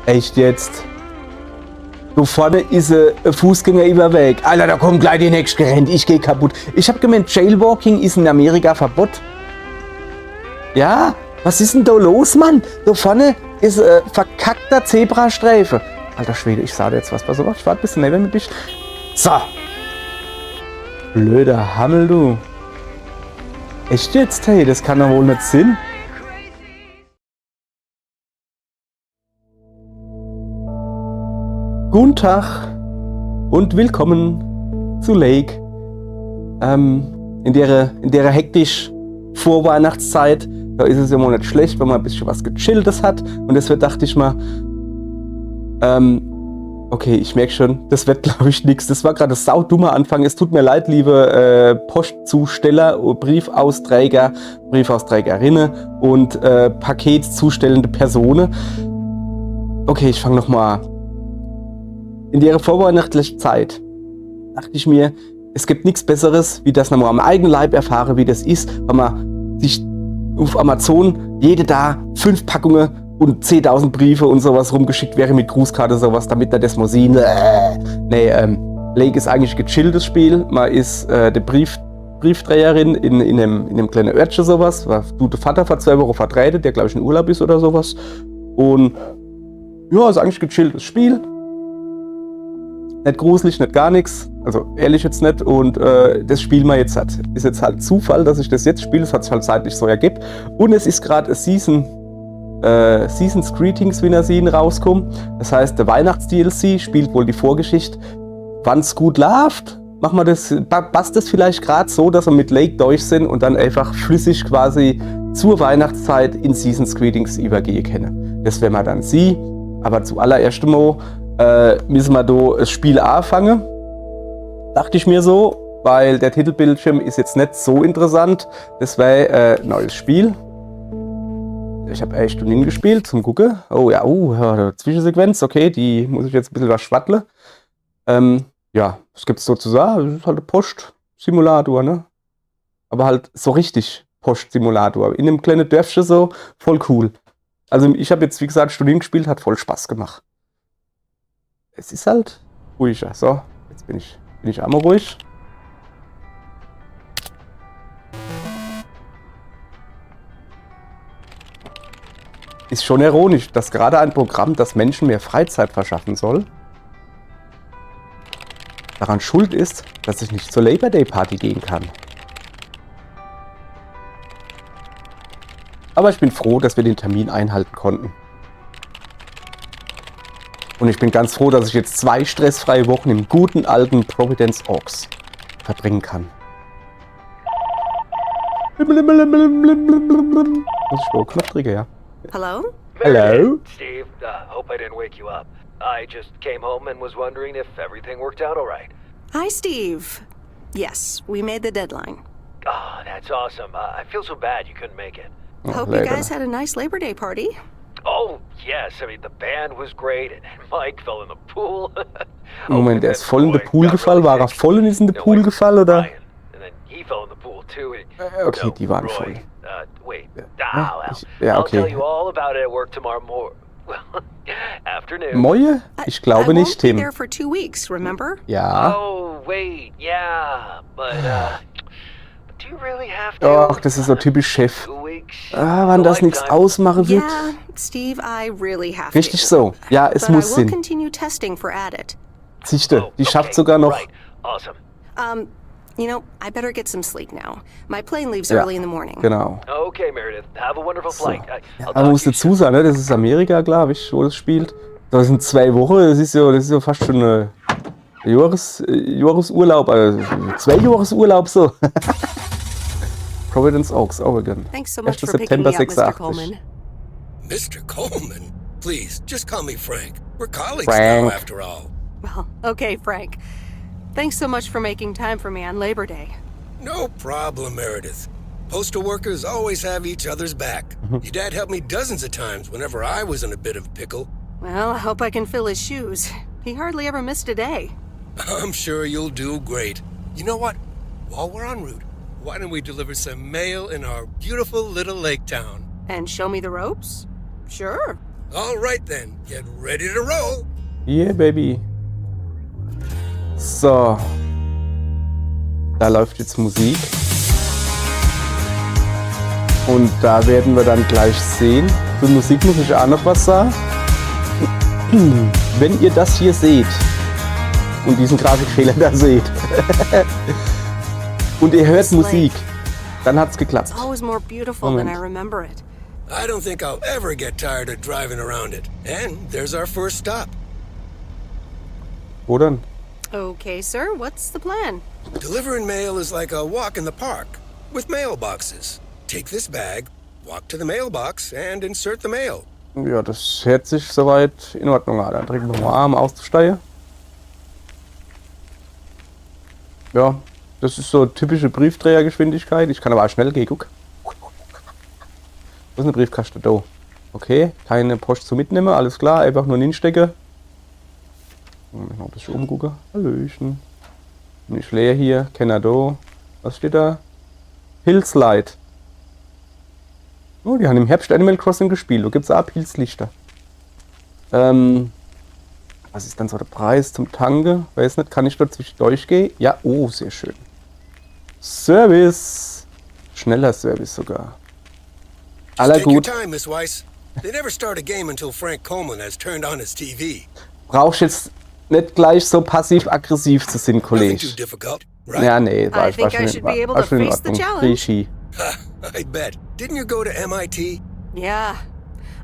Echt jetzt? Da vorne ist ein Fußgängerüberweg. Alter, da kommt gleich die nächste gerannt. Ich geh kaputt. Ich hab gemeint, Jailwalking ist in Amerika Verbot. Ja? Was ist denn da los, Mann? Da vorne ist ein verkackter Zebrastreifen. Alter Schwede, ich sage jetzt was. Pass auf, ich warte bis du neben mir bist. So. Blöder Hammel, du. Echt jetzt, hey? Das kann doch wohl nicht sein. Guten Tag und willkommen zu Lake. In der hektisch Vorweihnachtszeit, da ist es ja mal nicht schlecht, wenn man ein bisschen was Gechilltes hat. Und deswegen dachte ich mal, okay, ich merke schon, das wird glaube ich nichts. Das war gerade ein saudummer Anfang. Es tut mir leid, liebe Postzusteller, Briefausträger, Briefausträgerinnen und paketzustellende Personen. Okay, ich fange nochmal an. In der vorweihnachtlichen Zeit dachte ich mir, es gibt nichts Besseres, wie das nochmal am eigenen Leib erfahre, wie das ist, wenn man sich auf Amazon jede da 5 Packungen und 10.000 Briefe und sowas rumgeschickt wäre mit Grußkarte sowas, damit er das mal sehen. Lake ist eigentlich ein gechilltes Spiel. Man ist die Briefträgerin in einem kleinen Örtchen sowas. Du, der Vater vor 2 Wochen vertretet, der glaube ich in Urlaub ist oder sowas. Und ja, ist eigentlich ein gechilltes Spiel. Nicht gruselig, nicht gar nichts. Also ehrlich jetzt nicht. Und das Spiel mal jetzt hat. Ist jetzt halt Zufall, dass ich das jetzt spiele. Es hat sich halt zeitlich so ergibt. Und es ist gerade Season's Greetings, wie sie rauskommen. Das heißt, der Weihnachts-DLC spielt wohl die Vorgeschichte. Wann es gut läuft, machen wir das, passt das vielleicht gerade so, dass wir mit Lake durch sind und dann einfach flüssig quasi zur Weihnachtszeit in Season's Greetings übergehen können. Das werden wir dann sie. Aber zuallererst mal müssen wir da das Spiel anfangen. Dachte ich mir so, weil der Titelbildschirm ist jetzt nicht so interessant. Das wäre ein neues Spiel. Ich habe echt Stunden gespielt zum Gucken. Oh ja, Zwischensequenz, okay, die muss ich jetzt ein bisschen was schwatteln. Ja, was gibt's so zu sagen? Das ist halt ein Post-Simulator, ne? Aber halt so richtig Post-Simulator. In einem kleinen Dörfchen so, voll cool. Also ich habe jetzt, wie gesagt, Stunden gespielt, hat voll Spaß gemacht. Es ist halt ruhiger. So, jetzt bin ich einmal ruhig. Ist schon ironisch, dass gerade ein Programm, das Menschen mehr Freizeit verschaffen soll, daran schuld ist, dass ich nicht zur Labor Day Party gehen kann. Aber ich bin froh, dass wir den Termin einhalten konnten. Und ich bin ganz froh, dass ich jetzt 2 stressfreie Wochen im guten alten Providence Oaks verbringen kann. Muss ich wohl Knopf drücken, ja. Hello? Hello? Steve, hope I didn't wake you up. I just came home and was wondering if everything worked out all right. Hi, Steve. Yes, we made the deadline. Oh, that's awesome. I feel so bad you couldn't make it. Hope you guys had a nice Labor Day party. Oh, yes. I mean, the band was great and Mike fell in the pool. Moment, er ist voll in den Pool gefallen? War er voll und ist in den Pool gefallen, oder? And then he fell in the pool too. Okay, die waren voll. Wait. Ja, I'll tell okay. you all about it at work tomorrow afternoon. Moje? Ich glaube nicht, I won't be Tim. there for 2 weeks, remember? Ja. Oh, wait, yeah, but do you really have to? Ach, das ist so typisch Chef. 2 weeks. Wann das nichts ausmachen wird. Yeah, Steve, I really have Richtig to. so. Ja, es But muss I will Sinn. continue testing for Addit. Sichte, die schafft sogar noch. Right. Awesome. You know, I better get some sleep now. My plane leaves Ja, early in the morning. genau. Okay, Meredith. Have a wonderful So. flight. I'll Man talk muss to you dazu sagen, ne, das ist Amerika, glaube ich, wo das spielt. Das sind 2 Wochen, das ist ja fast schon ein Jahresurlaub, also 2 Jahresurlaub so. Providence Oaks, Oregon. Thanks so 1. much for picking September me up, Mr. 86. Coleman. Mr. Coleman? Please, just call me Frank. We're colleagues Frank. now, after all. Well, okay, Frank. Thanks so much for making time for me on Labor Day. No problem, Meredith. Postal workers always have each other's back. Your dad helped me dozens of times whenever I was in a bit of a pickle. Well, I hope I can fill his shoes. He hardly ever missed a day. I'm sure you'll do great. You know what? While we're en route, why don't we deliver some mail in our beautiful little lake town? And show me the ropes? Sure. All right then, get ready to roll. Yeah, Baby. So. Da läuft jetzt Musik. Und da werden wir dann gleich sehen. Für Musik muss ich auch noch was sagen. Wenn ihr das hier seht und diesen Grafikfehler da seht und ihr hört Musik, dann hat's geklappt. It's always more beautiful than I remember it. I don't think I'll ever get tired of driving around it. And there's our first stop. Wo denn? Okay, sir, what's the plan? Delivering mail is like a walk in the park with mailboxes. Take this bag, walk to the mailbox, and insert the mail. Ja, das hört sich soweit in Ordnung an. Dann drücken wir mal am auszusteigen. Ja, das ist so typische Briefträgergeschwindigkeit. Ich kann aber auch schnell gehen, guck. Wo ist eine Briefkaste? Da. Okay, keine Post zu mitnehmen, alles klar, einfach nur hinstecken. Noch ein bisschen umgucken. Hallöchen. Nicht leer hier, Kenner da. Was steht da? Hillslide. Oh, die haben im Herbst Animal Crossing gespielt. Da gibt es auch Pilzlichter. Was ist dann so der Preis zum Tanke? Weiß nicht, kann ich dort zwischendurch gehen? Ja, oh, sehr schön. Service. Schneller Service sogar. Aller Take your gut. time, Miss Weiss. They never start a game until Frank Coleman has turned on his TV. Brauchst jetzt nicht gleich so passiv-aggressiv zu sein, Nothing too Kollege. difficult, right? Ja, nee, war I think I should be able to schon in face the Ordnung. challenge. Rishi. Ha, I bet. Didn't you go to MIT? Yeah.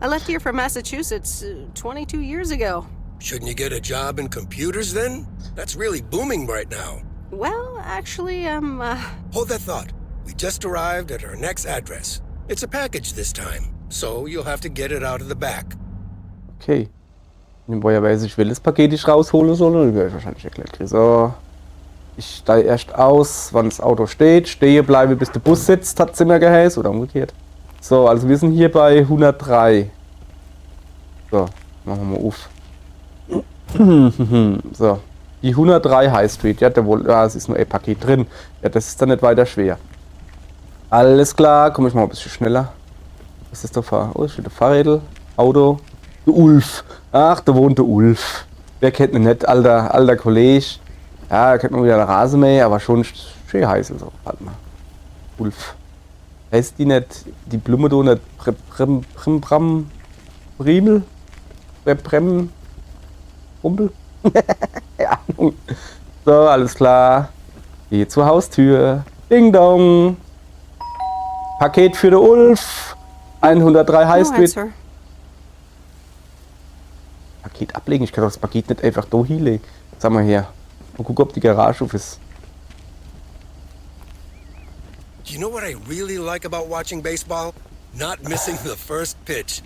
I left here from Massachusetts 22 years ago. Shouldn't you get a job in computers then? That's really booming right now. Well, actually, Hold that thought. We just arrived at our next address. It's a package this time, so you'll have to get it out of the back. Okay. Woher weiß ich, welches Paket ich rausholen soll, oder werde ich wahrscheinlich erklärt kriegen. So. Ich steige erst aus, wann das Auto steht. Stehe bleibe, bis der Bus sitzt, hat Zimmer geheißen oder umgekehrt. So, also wir sind hier bei 103. So, machen wir mal auf. So, die 103 High Street. Ja, es ist nur ein Paket drin. Ja, das ist dann nicht weiter schwer. Alles klar, komme ich mal ein bisschen schneller. Was ist das da? Oh, da steht der Fahrrädel, Auto. Der Ulf. Ach, da wohnt der Ulf. Wer kennt ihn nicht, alter Kollege. Ja, da kennt man wieder eine Rasenmäher, aber schon schön heiß. So. Warte mal. Ulf. Heißt die nicht, die Blume da nicht Primel? Rumpel? Keine Ahnung. So, alles klar. Geh zur Haustür. Ding dong. Paket für den Ulf. 103 High go ahead, Street. sir. Paket ablegen. Ich kann doch das Paket nicht einfach da hinlegen. Sag mal her. Mal gucken, ob die Garage auf ist. Do you know what I really like about watching baseball? Not missing the first pitch.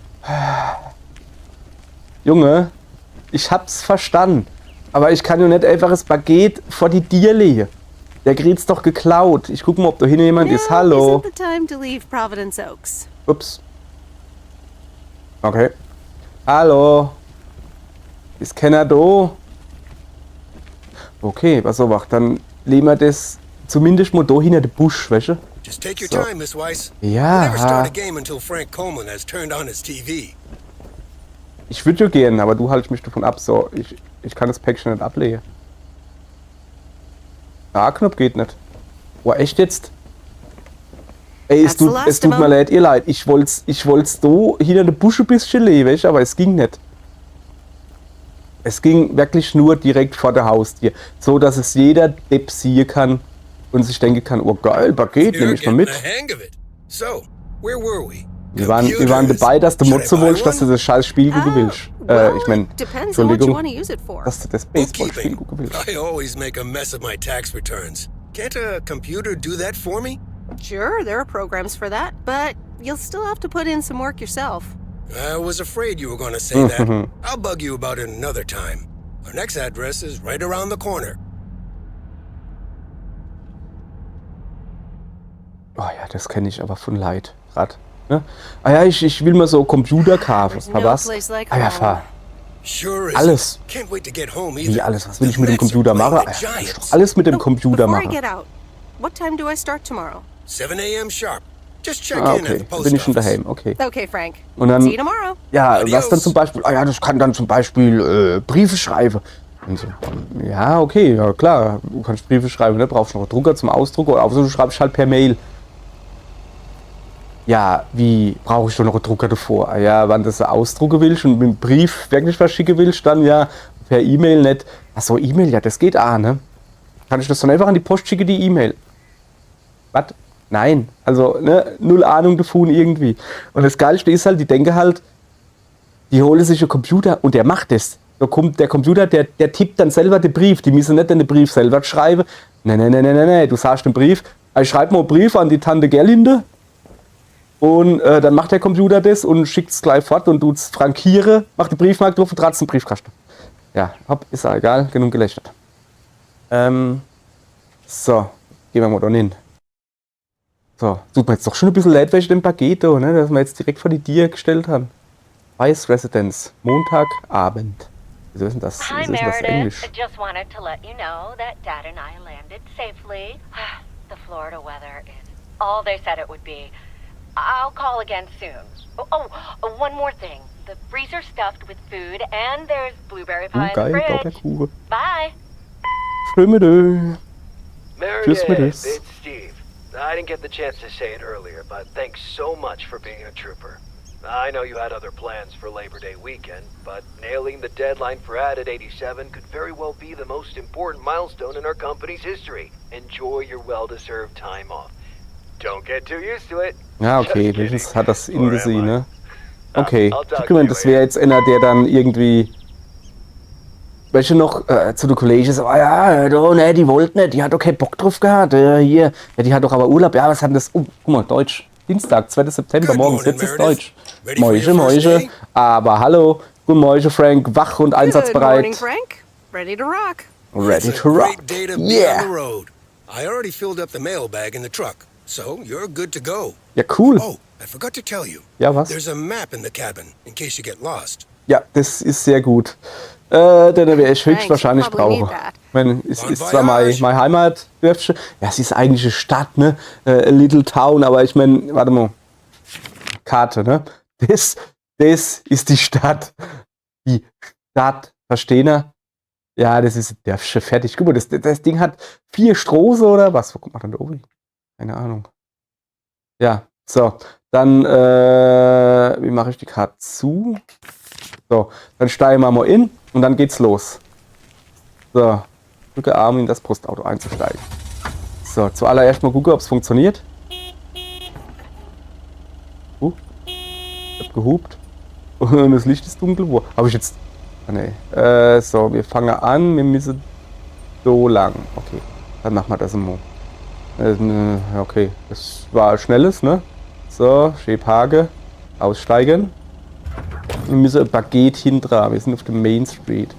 Junge, ich hab's verstanden. Aber ich kann ja nicht einfach das Paket vor die Tür legen. Der kriegt's doch geklaut. Ich guck mal, ob da hinten jemand ist. Now Hallo. isn't the time to leave Providence Oaks. Ups. Okay. Hallo. Ist keiner da? Okay, pass auf, dann legen wir das zumindest mal da hinter den Busch, weißt du? Just take your So. time, Miss Weiss. Ja. Never start a game until Frank Coleman has turned on his TV. Ich würde ja gehen, aber du haltest mich davon ab. So, ich kann das Päckchen nicht ablegen. A-Knopf geht nicht. Boah, echt jetzt? Ey, es That's the tut last mir of 'em. leid, ihr Leid. Ich wollt's da hinter der Busch ein bisschen legen, weißt du, aber es ging nicht. Es ging wirklich nur direkt vor der Haustür. So, dass es jeder Depp sehen kann und sich denken kann, oh geil, Paket, nehme You're ich mal getting mit. the hang of it. So, where were we? Wir waren dabei, dass du Should I Motze buy wolltest, dass du one? das scheiß Spiel gucken willst. well, Ich meine, it depends on what you Entschuldigung, want to use it for. dass du das Baseballspiel Bookkeeping. gucken willst. I always make a mess of my tax returns. Can't a computer do that for me? Sure, there are programs for that, but you'll still have to put in some work yourself. I was afraid you were going to say that. I'll bug you about it another time. Our next address is right around the corner. Oh ja, das kenne ich aber von Leid. Grad. Ne? Ah ja, ich will mal so Computer kaufen. There's Aber no was? place like Ah ja, home. fahr. Sure is. Alles. Can't wait to get home either. Wie alles? Was will ich The mit dem Mets are Computer playing machen? the Ah ja, kann ich Giants. doch alles mit dem Oh, Computer before I machen. get out, what time do I start tomorrow? 7 a.m. sharp. Just check Ah, in at okay. the Dann post bin ich schon office. daheim. Okay. Okay, Frank. Und dann, See you tomorrow. ja, Adios. was dann zum Beispiel, das kann dann zum Beispiel Briefe schreiben. Und so, ja, okay, ja klar, du kannst Briefe schreiben, ne? Brauchst noch einen Drucker zum Ausdruck oder auch so, du schreibst halt per Mail. Ja, wie brauche ich doch noch einen Drucker davor? Ja, wenn du das ausdrucken willst und mit dem Brief wirklich was schicken willst, dann ja per E-Mail nicht. Achso, E-Mail, ja, das geht auch, ne? Kann ich das dann einfach an die Post schicken, die E-Mail? Was? Nein, also ne, null Ahnung davon irgendwie. Und das Geilste ist halt, die denken halt, die holen sich einen Computer und der macht das. Da kommt der Computer, der tippt dann selber den Brief. Die müssen nicht den Brief selber schreiben. Nee, du sagst den Brief, ich schreibe mal einen Brief an die Tante Gerlinde und dann macht der Computer das und schickt es gleich fort und tut's frankiere, macht die Briefmarke drauf und trat's den Briefkasten. Ja, hopp, ist auch egal, genug gelästert. So, gehen wir mal dann hin. So, tut mir jetzt doch schon ein bisschen leid, welche dem Paket da, ne, dass wir jetzt direkt vor die Tür gestellt haben. Vice Residence, Montagabend. Wieso ist denn das, Hi, wieso ist denn das Meredith. Englisch? I just wanted to let you know that Dad and I landed safely. The Florida weather is all they said it would be. I'll call again soon. One more thing. The freezer's stuffed with food and there's blueberry pie in the Geil, fridge. Blaubeerkuchen. Bye. Schwimmede. Tschüss, Meredith, Meredith. it's Steve. I didn't get the chance to say it earlier, but thanks so much for being a trooper. I know you had other plans for Labor Day weekend, but nailing the deadline for Added 87 could very well be the most important milestone in our company's history. Enjoy your well-deserved time off. Don't get too used to it. Ja, okay, Just kidding. wenigstens hat das in Or am gesehen, I? ne? Okay, I'll talk ich to meine, you das wäre jetzt einer, der dann irgendwie, welche noch zu den Kollegen so, ja, doch, ne, die wollte nicht, die hat doch keinen Bock drauf gehabt, hier, ja, die hat doch aber Urlaub, ja, was hat denn das, oh, guck mal, Deutsch, Dienstag, 2. September, Good morgens, morning, jetzt ist Meredith. Deutsch. Ready for your first Moische, day? aber hallo, guten Morgen, Frank, wach und Good morning, einsatzbereit, Frank. Ready to rock. ready It's a to rock, great day to be on the yeah, road. I already filled up the mailbag in the truck, so you're good to go. ja, cool, Oh, I forgot to tell you. ja, was? There's a map in the cabin in case you get lost. Ja, das ist sehr gut. Dann werde ich Thanks, höchstwahrscheinlich I'll probably need brauchen. that. Ich meine, es Bon ist zwar voyage. meine Heimatdörfchen, ja, es ist eigentlich eine Stadt, ne? A little town, aber ich meine, warte mal. Karte, ne? Das ist die Stadt. Die Stadt, verstehen ihr? Ja, das ist ein Dörfchen, fertig. Guck mal, das Ding hat 4 Straßen oder was? Wo kommt man dann da oben? Keine Ahnung. Ja, so. Dann, wie mache ich die Karte zu? So, dann steigen wir mal in und dann geht's los. So, drücke Arm in das Postauto einzusteigen. So, zuallererst mal gucken, ob es funktioniert. Ich hab gehupt. Und das Licht ist dunkel. Wo? Habe ich jetzt. Ah, nee. So, wir fangen an. Wir müssen so lang. Okay, dann machen wir das mal. Okay, das war schnelles, ne? So, Schäbhage. Aussteigen. Wir müssen ein Baguette hinter. Wir sind auf der Main Street.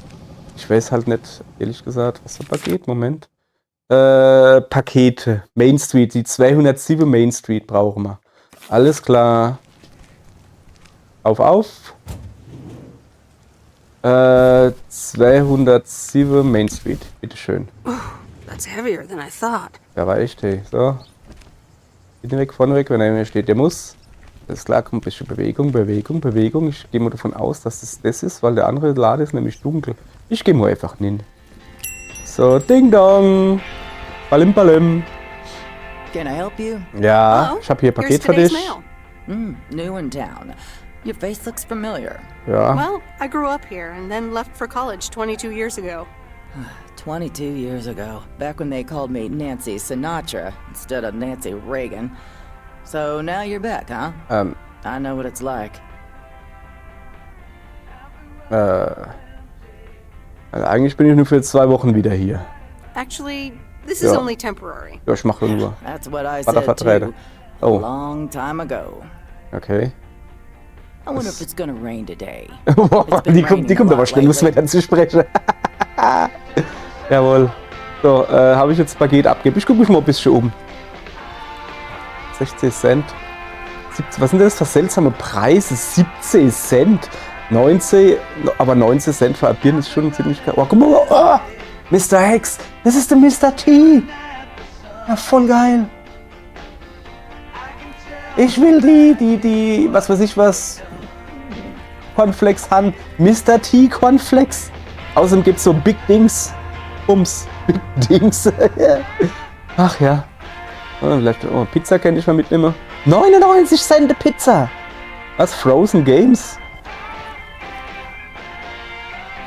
Ich weiß halt nicht, ehrlich gesagt, was für ein Baguette. Moment. Pakete. Main Street. Die 207 Main Street brauchen wir. Alles klar. Auf. 207 Main Street. Bitteschön. That's heavier than I thought. Ja, war echt, hey. So. Hinten weg, vorne weg, wenn einer steht, der muss. Das ist klar, kommt ein bisschen Bewegung. Ich gehe mal davon aus, dass das ist, weil der andere Laden ist nämlich dunkel. Ich gehe mal einfach hin. So, Ding Dong. Balim. Can I help you? Ja, Hello, ich habe hier ein here's Paket für today's dich. mail. New in town. Your face looks familiar. Ja. Well, I grew up here and then left for college 22 years ago. 22 years ago, back when they called me Nancy Sinatra instead of Nancy Reagan. So now you're back, huh? I know what it's like. Also eigentlich bin ich nur für 2 Wochen wieder hier. Actually, this is Ja. only temporary. Ja, ich mache nur. That's what I War der said Vertreter. too. A Oh, long time ago. okay. I wonder if it's gonna rain today. die kommt aber schnell, müssen wir dann zu sprechen. Jawohl. So, habe ich jetzt das Paket abgegeben. Ich gucke mich mal ein bisschen um. 16 Cent. 17, was sind das für seltsame Preise? 17 Cent. 19, aber 19 Cent für ein Bier ist schon ziemlich geil. Oh, guck mal, oh, Mr. Hex. Das ist der Mr. T. Ja, voll geil. Ich will die, was weiß ich was, Cornflakes haben. Mr. T Cornflakes. Außerdem gibt's so Big Dings. Big Dings. Ach ja. Vielleicht Pizza könnte ich mal mitnehmen. 99 Cent Pizza. Was? Frozen Games?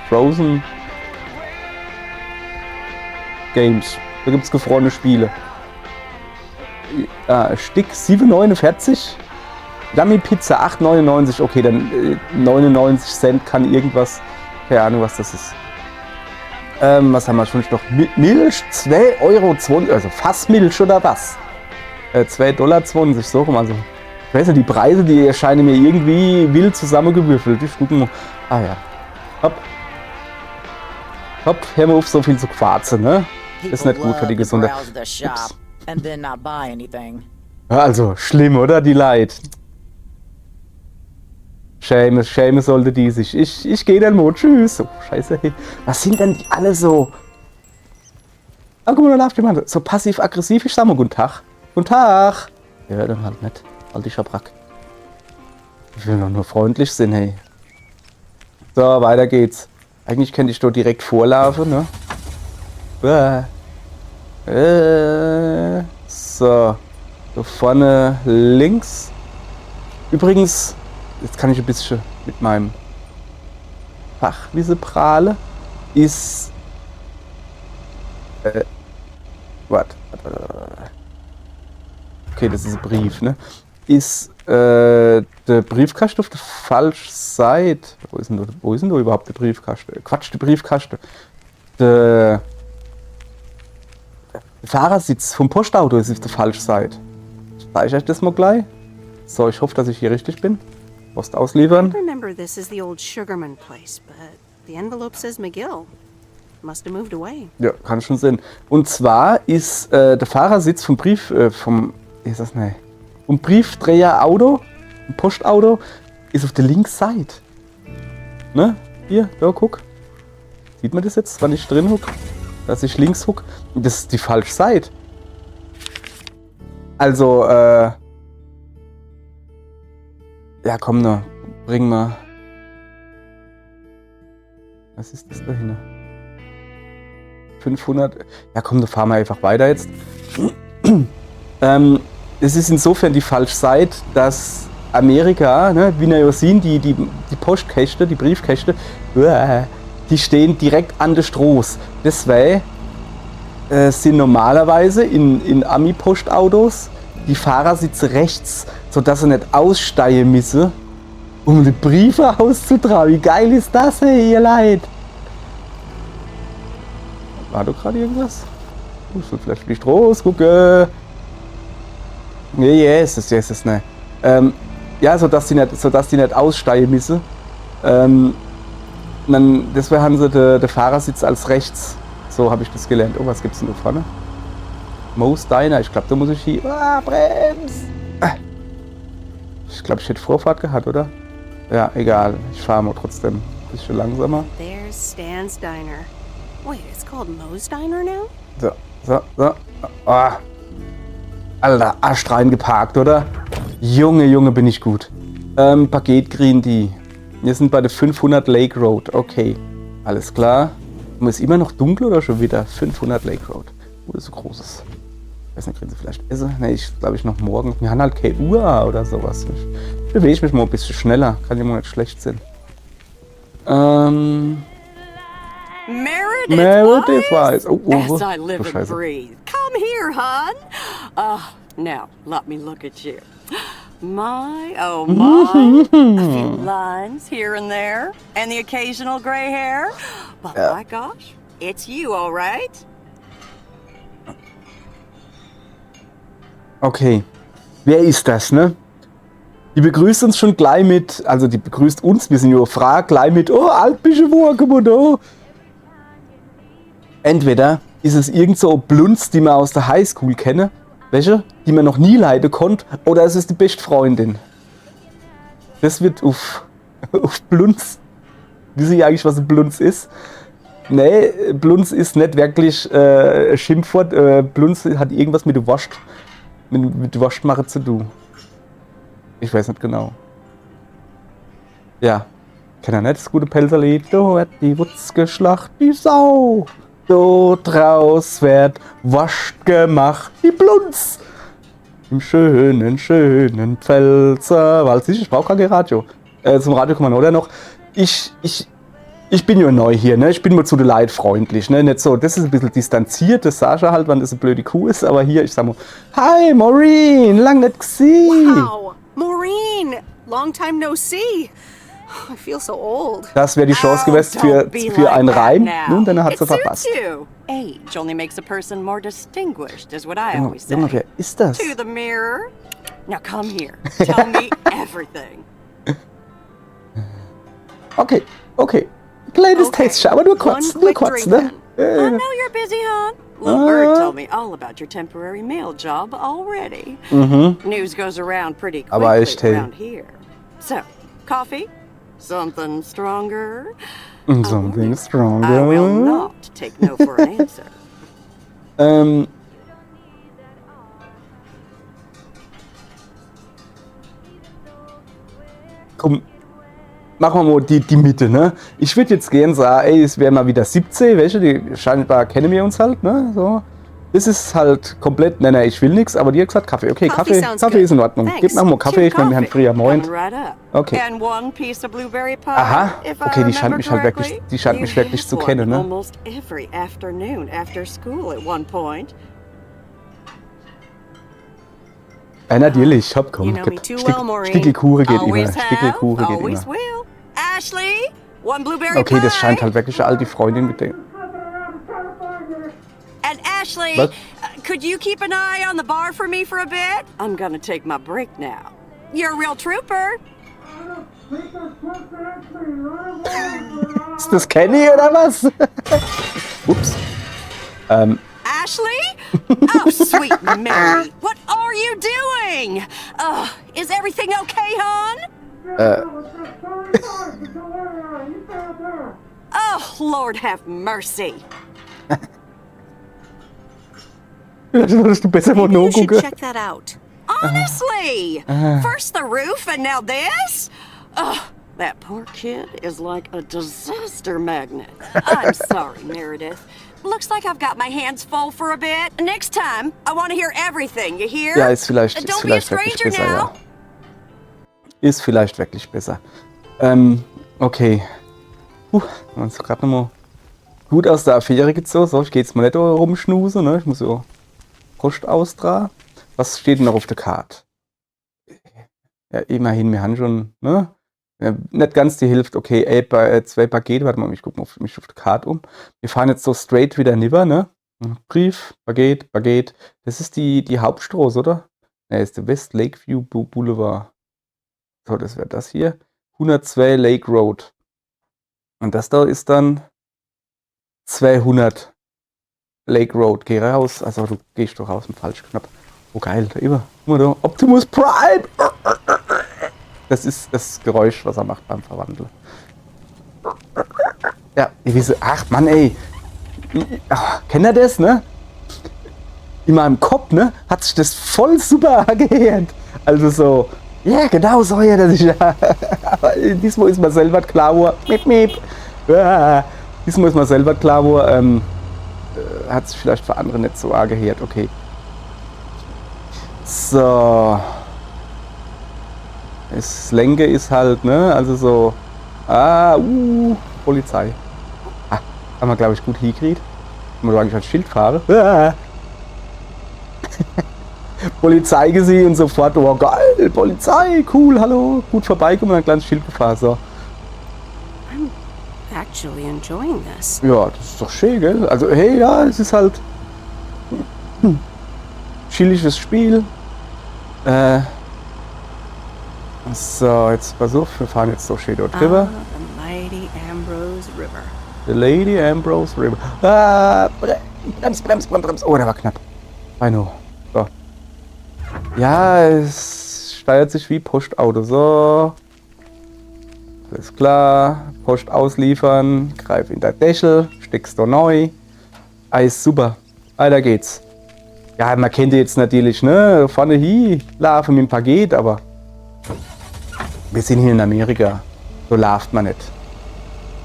Frozen Games. Da gibt's gefrorene Spiele. Stick 7,49. Yummy Pizza 8,99. Okay, dann 99 Cent kann irgendwas. Keine Ahnung, was das ist. Was haben wir schon noch? Milch 2,20 €. Also Fassmilch oder was? 2,20 $, so rum. Also, ich weiß nicht, die Preise, die erscheinen mir irgendwie wild zusammengewürfelt. Ich gucke mal. Ah ja. Hopp. Hopp, hör mal auf, so viel zu quarzen, ne? Ist nicht gut für die Gesundheit. Ups. Also, schlimm, oder? Die Leid. Schäme sollte die sich. Ich gehe dann mal. Tschüss. Oh, scheiße. Hey. Was sind denn die alle so? Ah, guck mal, da läuft jemand. So passiv-aggressiv. Ich sag mal, guten Tag. Guten Tag. Ja, dann halt nicht. Halt die Schabrack. Ich will doch nur freundlich sein, hey. So, weiter geht's. Eigentlich könnte ich doch direkt vorlaufen, ne? So. Da vorne links. Übrigens, jetzt kann ich ein bisschen mit meinem Fachwissen prahle. Ist. Warte. Okay, das ist ein Brief, ne? Ist der Briefkasten auf der falschen Seite. Wo ist denn da überhaupt der Briefkasten? Quatsch, der Briefkasten. Der Fahrersitz vom Postauto ist auf der falschen Seite. Zeige ich euch das mal gleich? So, ich hoffe, dass ich hier richtig bin. Post ausliefern. I remember this is the old Sugarman place, but the envelope says McGill. Must have moved away. Ja, kann schon sein. Und zwar ist der Fahrersitz vom vom Briefträgerauto, vom Postauto, ist auf der linken Seite. Ne? Hier, da, guck. Sieht man das jetzt, wann ich drin huck? Dass ich links huck? Das ist die falsche Seite. Also, ja, komm noch, bring mal. Was ist das da hinten? 500. Ja, komm, da fahren wir einfach weiter jetzt. Es ist insofern die falsche Seite, dass Amerika, ne, wie wir ja sehen, die Postkäste, die Briefkäste, die stehen direkt an der Straße. Deswegen sind normalerweise in Ami-Postautos die Fahrersitze rechts, sodass sie nicht aussteigen müssen, um die Briefe auszutragen. Wie geil ist das, hey, ihr Leid? War da gerade irgendwas? Ich soll vielleicht nicht rausgucken. Nee, ist es nicht. Ja, sodass die nicht aussteigen müssen. Deswegen haben sie den Fahrersitz als rechts. So habe ich das gelernt. Oh, was gibt's denn da vorne? Moe's Diner. Ich glaube, da muss ich hier. Ah, Brems! Ich glaube, ich hätte Vorfahrt gehabt, oder? Ja, egal. Ich fahre mal trotzdem ein bisschen langsamer. There's Stan's Diner. Wait, it's called Moe's Diner now? So. Ah. Alter, Arsch reingeparkt, oder? Junge, bin ich gut. Paket Green Tea. Wir sind bei der 500 Lake Road. Okay, alles klar. Und ist immer noch dunkel oder schon wieder? 500 Lake Road. Das ist so großes. Ich weiß nicht, kriegen sie vielleicht essen? Ne, ich glaube ich noch morgen. Wir haben halt keine Uhr oder sowas. Ich bewege mich mal ein bisschen schneller. Kann ja mal nicht schlecht sein. Meredith Weiss. Oh, As I live and breathe. Come here, hon. Now, let me look at you. My, oh my. A few lines here and there, and the occasional gray hair. But my gosh, it's you, all right? Okay. Wer ist das, ne? Die begrüßt uns schon gleich mit, also die begrüßt uns, wir sind ja frag, gleich mit, oh, altbische Woche, oh. Entweder ist es irgend so Blunz, die man aus der Highschool kenne, welche, die man noch nie leiden konnte, oder es ist die beste Freundin. Das wird auf Blunz. Wissen Sie eigentlich, was ein Blunz ist? Nee, Blunz ist nicht wirklich ein Schimpfwort. Blunz hat irgendwas mit der Wurst, mit der Wurstmache zu tun. Ich weiß nicht genau. Ja. Kennt ihr nicht das gute Pelzerlied? Da wird die Wutz geschlacht, die Sau. So draus wird wascht gemacht, die Blunz. Im schönen, schönen Pfälzerwald. Siehst du, ich brauche kein Radio. Zum Radio kommen wir oder noch. Ich bin ja neu hier, ne? Ich bin mal zu den Leuten freundlich, ne? Nicht so, das ist ein bisschen distanziert, das sag ich halt, wenn das eine blöde Kuh ist, aber hier, ich sag mal, hi Maureen, lang nicht gesehen. Wow, Maureen, long time no see. I feel so old. Das wäre die Chance gewesen für einen Reim. Nun, dann hat sie verpasst. Age only makes a person more distinguished, is what I Junge, always say. Junge, wer ist das? To the mirror. Now come here. Tell me everything. Okay. Kleines Okay, Taste, aber nur kurz, one quick drink ne? I know you're busy, hon. Little Bird told me all about your temporary mail job already. News goes around pretty Aber echt, quickly hey. around here. So, coffee? Something stronger? Something I stronger. will not take no for an answer. Komm, machen wir mal die Mitte, ne? Ich würde jetzt gern sagen, ey, es wäre mal wieder 17, welche, die scheinbar kennen wir uns halt, ne? So. Das ist halt komplett, nein, ich will nichts, aber die hat gesagt Kaffee. Okay, Coffee Kaffee sounds ist in good. Ordnung. Thanks. Gib mir mal Kaffee, ich meine, wir haben früher Moin. Coming right up. Okay. And one piece of blueberry pie. Aha, if I okay, die scheint remember mich halt wirklich, correctly. die scheint mich You wirklich had zu one kennen, ne? Almost every afternoon after school at one point. Natürlich, hopp, komm. You know me too well, Maureen. Stickelkuchen geht immer. Always have, Stickelkuchen geht always immer. will. Ashley, one blueberry Okay, das pie. scheint halt wirklich eine alte Freundin mit dem. And Ashley, What? Could you keep an eye on the bar for me for a bit? I'm gonna take my break now. You're a real trooper. Ist das Kenny oder was? Ups. Ashley? Oh, sweet Mary. What are you doing? Is everything okay, hon? Oh, Lord have mercy. Vielleicht solltest du besser mal Maybe you should nachgucken. check that out. Honestly, first the roof and now this? Oh, that poor kid is like a disaster magnet. I'm sorry, Meredith. Looks like I've got my hands full for a bit. Next time, I want to hear everything, you hear? Ja, ist vielleicht Don't be a wirklich stranger besser, now. ja. Ist vielleicht wirklich besser. Okay. Uns gerade nochmal gut aus der Affäre gezogen. So, ich gehe jetzt mal nicht rumschnusen, ne? Ich muss so Post austragen. Was steht denn noch auf der Karte? Ja, immerhin, wir haben schon, ne? Ja, nicht ganz die Hälfte. Okay, 2 Pakete. Warte mal, ich gucke mal mich auf die Karte um. Wir fahren jetzt so straight wieder rüber, ne? Brief, Paket. Das ist die Hauptstraße, oder? Ne, ist der West Lakeview Boulevard. So, das wäre das hier. 102 Lake Road. Und das da ist dann 200 Lake Road. Geh raus. Also du gehst doch raus im falschen Knopf. Oh geil, da über. Guck mal da. Optimus Prime! Das ist das Geräusch, was er macht beim Verwandeln. Ja, ihr wisst, ach Mann, ey. Ach, kennt ihr das, ne? In meinem Kopf, ne? Hat sich das voll super angehört. Also so, ja, genau so, ja, das ist ja. Aber diesmal ist mir selber klar, wo diesmal ist mir selber klar, wo hat sich vielleicht für andere nicht so angehört. Okay. So. Das Lenke ist halt, ne? Also so. Polizei. Haben wir, glaube ich, gut hingekriegt. Kann man eigentlich als Schild fahren. Polizei gesehen und sofort, oh geil, Polizei, cool, hallo, gut vorbeikommen und ein kleines Schild gefahren. So. I'm actually enjoying this. Ja, das ist doch schön, gell? Also, hey, ja, es ist halt chilliges Spiel. So, jetzt pass auf, wir fahren jetzt so schön dort rüber. The mighty Ambrose River. The Lady Ambrose River. Brems. Oh, der war knapp. Beino. So. Ja, es steuert sich wie Postauto. So. Alles klar. Post ausliefern. Greif in der Dächel. Steckst du neu. Alles super. Weiter geht's. Ja, man kennt die jetzt natürlich, ne? Vorne hier. Laufen mit dem Paket, aber. Wir sind hier in Amerika. So larvt man nicht.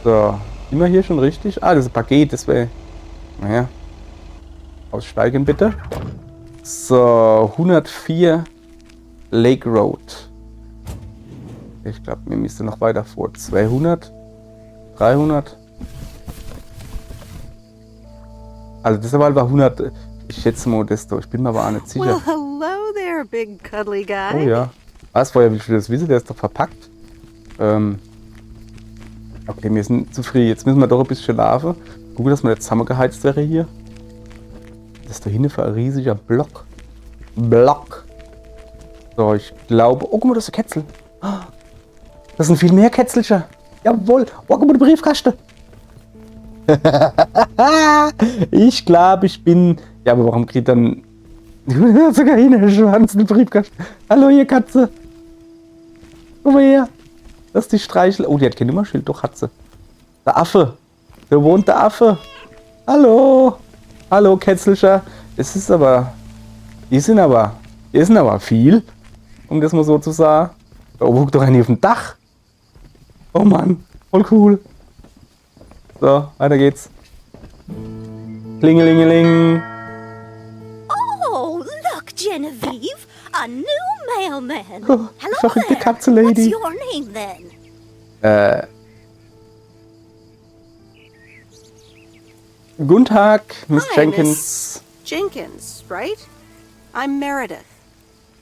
So, sind wir hier schon richtig? Ah, das ist ein Paket, das wäre... Naja. Aussteigen bitte. So, 104 Lake Road. Ich glaube, wir müssen noch weiter vor. 200? 300? Also das war 100... Ich schätze mal das da. Ich bin mir aber auch nicht sicher. Well, hello there, big cuddly guy. Oh ja. Was, vorher willst du das wissen? Der ist doch verpackt. Okay, wir sind zu früh. Jetzt müssen wir doch ein bisschen schlafen. Gucken, dass wir nicht zusammengeheizt wäre hier. Das ist da hinten für ein riesiger Block. So, ich glaube... Oh, guck mal, das ist ein Ketzel. Das sind viel mehr Ketzelchen. Jawohl. Oh, guck mal, der Briefkasten. Ich glaube, ich bin... Ja, aber warum kriegt dann... sogar hin, der Schwanz, den Briefkasten. Hallo, ihr Katze. Guck mal her. Das ist die Streichel... Oh, die hat kein Nummernschild. Doch, hat sie. Der Affe. Da wohnt der Affe. Hallo. Hallo, Ketzelchen. Es ist aber... Die sind aber viel. Um das mal so zu sagen. Da oben guckt doch einer auf dem Dach. Oh Mann. Voll cool. So, weiter geht's. Klingelingeling. Oh, look, Genevieve, a new mailman. Oh, Hello verrückte there. Katze, Lady. What's your name then? Guten Tag, Miss Hi, Jenkins. Miss Jenkins, right? I'm Meredith.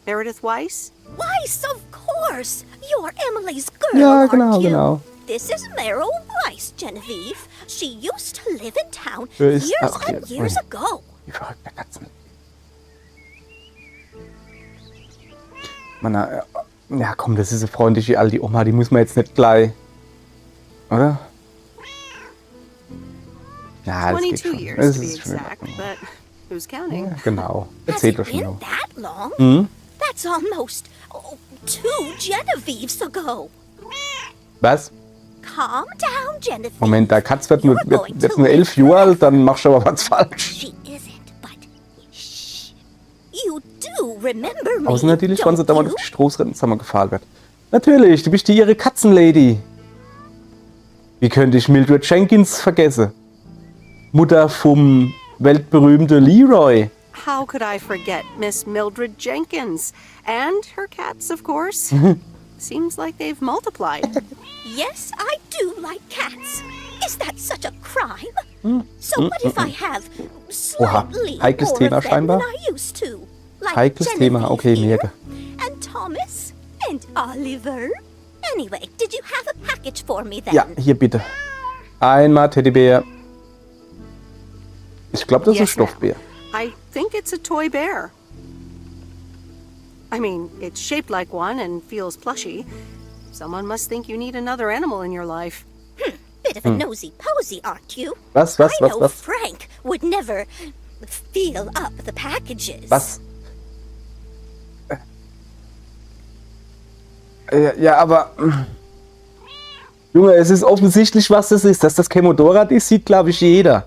Meredith Weiss? Weiss, of course. You're Emily's girl, Ja, aren't genau, you? genau. This is Meryl Weiss, Genevieve. She used to live in town Wer ist- years ach, and ja, years oh. ago. Die verrückte Katzen. Man, ja komm, das ist eine freundliche alte Oma, die muss man jetzt nicht gleich... Oder? Ja, das geht 22 schon. years Das to be ist schon in exact, Ordnung. but who's counting? Ja, genau. Has Erzählt it doch schon been noch. that long? Hm? That's almost 2 Genevieves ago. Was? Calm down, Genevieve. Moment, der Katz wird nur 11 Jahre alt, dann machst du aber was falsch. She isn't, but shh. You do remember me, Außer natürlich, wenn sie don't dauernd you? auf die Strohrennen zusammengefahren wird. Natürlich, du bist die ihre Katzenlady. Wie könnte ich Mildred Jenkins vergessen? Mutter vom weltberühmten Leroy. How could I forget Miss Mildred Jenkins? And her cats, of course. Seems like they've multiplied. Yes, I do like cats. Is that such a crime? So what if I have slightly heikles more Thema of them scheinbar. than I used to? Like Heikles Thema, Genevieve okay, here, merke. and Thomas, and Oliver. Anyway, did you have a package for me then? Ja, hier bitte. Einmal Teddybär. Ich glaube, das ist ein Yes, ma'am. Stoffbär. I think it's a toy bear. I mean, it's shaped like one and feels plushy. Someone must think you need another animal in your life. Bit of a nosy posy, aren't you? Was? I know Frank would never feel up the packages. Was? Ja, aber... Junge, es ist offensichtlich, was das ist. Dass das kein Motorrad ist, sieht, glaube ich, jeder.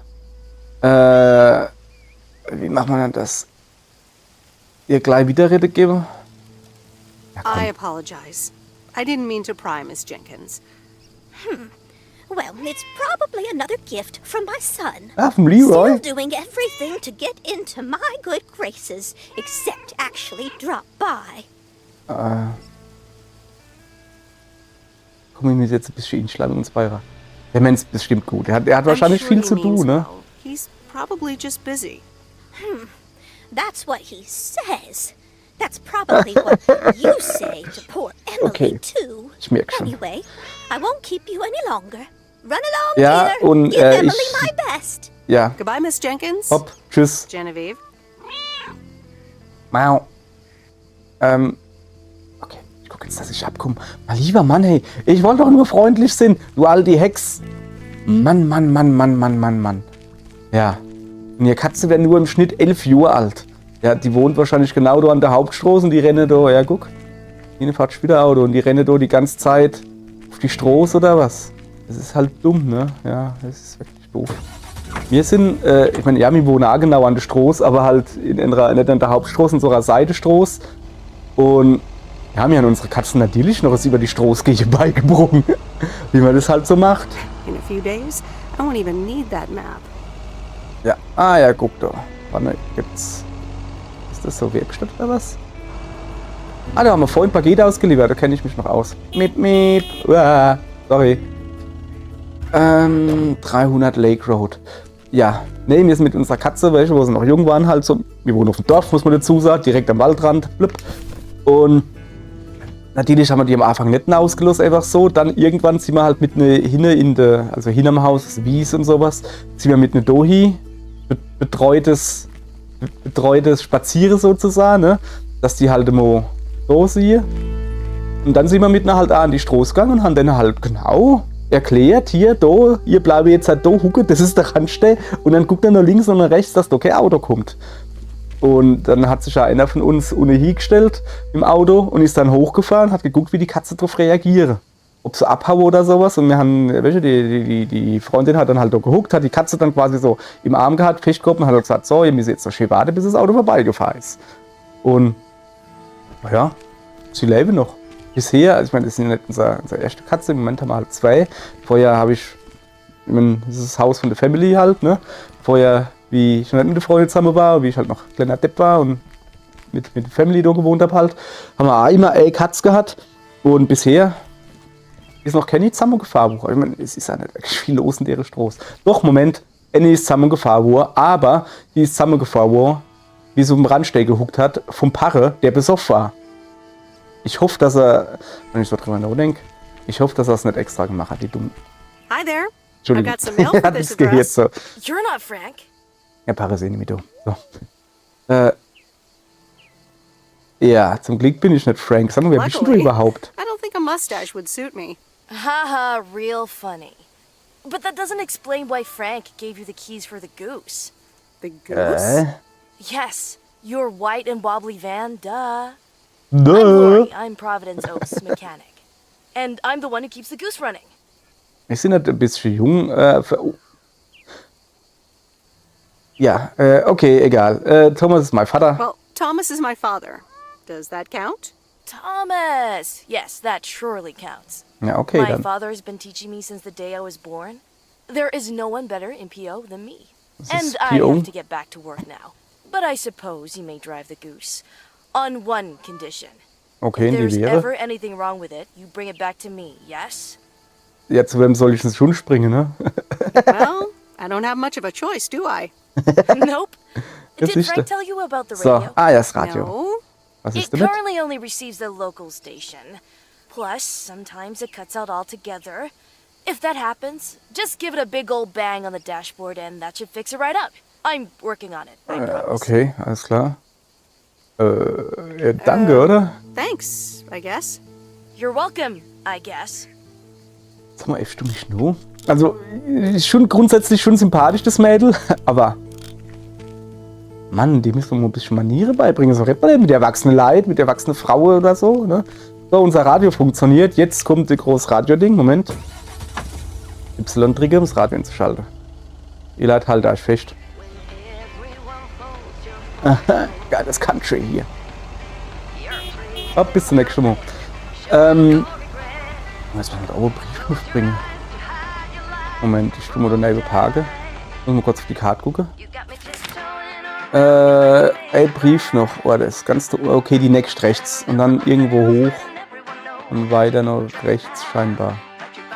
Wie macht man denn das? Ihr gleich wieder Rede geben? I apologize. I didn't mean to pry, Miss Jenkins. Well, it's probably another gift from my son. Ah, vom Leroy? Still doing everything to get into my good graces, except actually drop by. Komm, ich muss jetzt ein bisschen hinschlagen und Spira. Der Mensch ist bestimmt gut. Er hat wahrscheinlich I'm viel sure zu he means tun, ne? well. He's probably just busy. That's what he says. That's probably what you say to poor Emily, Okay. too. Ich merke schon. Anyway, I won't keep you any longer. Run along, Ja, dear. und, Give Emily ich- my best. Ja. Goodbye, Miss Jenkins. Hopp, tschüss. Genevieve. Mau. Okay, ich gucke jetzt, dass ich abkomme. Mein lieber Mann, hey, ich wollte doch nur freundlich sein, du alte Hex. Mann. Ja. Und ihr Katze werden nur im Schnitt 11 Jahre alt. Ja, die wohnt wahrscheinlich genau da an der Hauptstraße und die rennen da, ja guck. Hier fährt schon wieder Auto und die rennen da die ganze Zeit auf die Straße oder was? Das ist halt dumm, ne? Ja, das ist wirklich doof. Wir sind, ich meine, ja, wir wohnen auch genau an der Straße, aber halt nicht an der Hauptstraße, in so einer Seitenstraße. Und Ja, wir haben unsere Katzen natürlich noch was über die Straße beigebrungen, wie man das halt so macht. In a few days, I won't even need that map. Ja, ah ja, guck da. Warte, gibt's... Ist das so Werkstatt oder was? Ah, da haben wir vorhin ein Paket ausgeliefert, da kenne ich mich noch aus. Miep. Uah, sorry. 300 Lake Road. Ja, ne, wir sind mit unserer Katze, welche, wo sie noch jung waren, halt so. Wir wohnen auf dem Dorf, muss man dazu sagen, direkt am Waldrand. Blub. Und natürlich haben wir die am Anfang nicht ausgelost, einfach so. Dann irgendwann sind wir halt mit einer hinne in der, also hinterm Haus, Wies und sowas, sind wir mit einer Dohi, betreutes Spazieren sozusagen, ne? Dass die halt immer so sehen. Und dann sind wir mit einer halt auch an die Straße gegangen und haben dann halt genau erklärt, hier, da, ihr bleibt jetzt halt da hucken, das ist der Randstelle. Und dann guckt er nach links und nach rechts, dass da kein Auto kommt. Und dann hat sich ja einer von uns ohne hingestellt im Auto und ist dann hochgefahren, hat geguckt, wie die Katze darauf reagiert. Ob sie abhauen oder sowas. Und wir haben, die Freundin hat dann halt da gehuckt, hat die Katze dann quasi so im Arm gehabt, festgehalten und hat gesagt, so, ihr müsst jetzt noch schön warten, bis das Auto vorbeigefahren ist. Und naja, sie leben noch. Bisher, also ich meine, das ist ja nicht unsere erste Katze, im Moment haben wir halt 2. Vorher habe ich, das ist das Haus von der Family halt, ne? Vorher, wie ich noch nicht mit der Freundin zusammen war, wie ich halt noch kleiner Depp war und mit der Family da gewohnt habe halt, haben wir auch immer eine Katze gehabt. Und bisher ist noch keine zusammengefahren worden. Ich meine, es ist ja nicht wirklich viel los in der Straße. Doch, Moment, eine ist zusammengefahren worden, aber die ist zusammengefahren worden, wie so im Randsteg gehuckt hat, vom Paare, der besoffen war. Ich hoffe, dass er, wenn ich so drüber nachdenke, ich hoffe, dass er es nicht extra gemacht hat, die Dummen. Hi there. I Entschuldigung. got some mail for Ja, this das geht jetzt address. so. You're not Frank. Ja, Paare sehen mit du. So. Ja, zum Glück bin ich nicht Frank. Sag mal, wer bist du Luckily, überhaupt? I don't think a mustache would suit me. Haha, real funny. But that doesn't explain why Frank gave you the keys for the goose. The goose? Yes, your white and wobbly van, duh. I'm Lori, I'm Providence Oaks mechanic. And I'm the one who keeps the goose running. Ich bin nicht ein bisschen jung. Ja, okay, egal. Thomas ist mein Vater. Well, Thomas is my father. Does that count? Thomas! Yes, that surely counts. Ja, okay, My dann. father has been teaching me since the day I was born. There is no one better in PO than me. Was And ist I PO? have to get back to work now. But I suppose you may drive the goose. On one condition. Okay, If die there's wäre. ever anything wrong with it, you bring it back to me, yes? Ja, zu wem soll ich denn schon springen, ne? Well, I don't have much of a choice, do I? Nope. Das Did ist Frank der. tell you about the So, radio? ah ja, das Radio. No. Was It ist damit? currently only receives the local station. Plus, sometimes it cuts out altogether. If that happens, just give it a big old bang on the dashboard and that should fix it right up. I'm working on it, I promise. Okay, alles klar. Ja, danke, oder? Thanks, I guess. You're welcome, I guess. Sag mal, echt du mich nur? Also, ist schon grundsätzlich schon sympathisch, das Mädel, aber Mann, die müssen wir mal ein bisschen Maniere beibringen. So redet man denn mit der erwachsenen Leid, mit der erwachsenen Frau oder so, ne? So, unser Radio funktioniert. Jetzt kommt das große Radio-Ding. Moment. Y-Trigger, um das Radio einzuschalten. Ihr Leid, halt euch fest. Geiles Country hier. Bis zum nächsten Mal. Muss man mit auch einen Brief bringen. Moment, ich tue mal daneben parken. Muss mal kurz auf die Karte gucken. Ein Brief noch. Oh, das ist ganz. Okay, die nächst rechts. Und dann irgendwo hoch. Und weiter noch rechts scheinbar.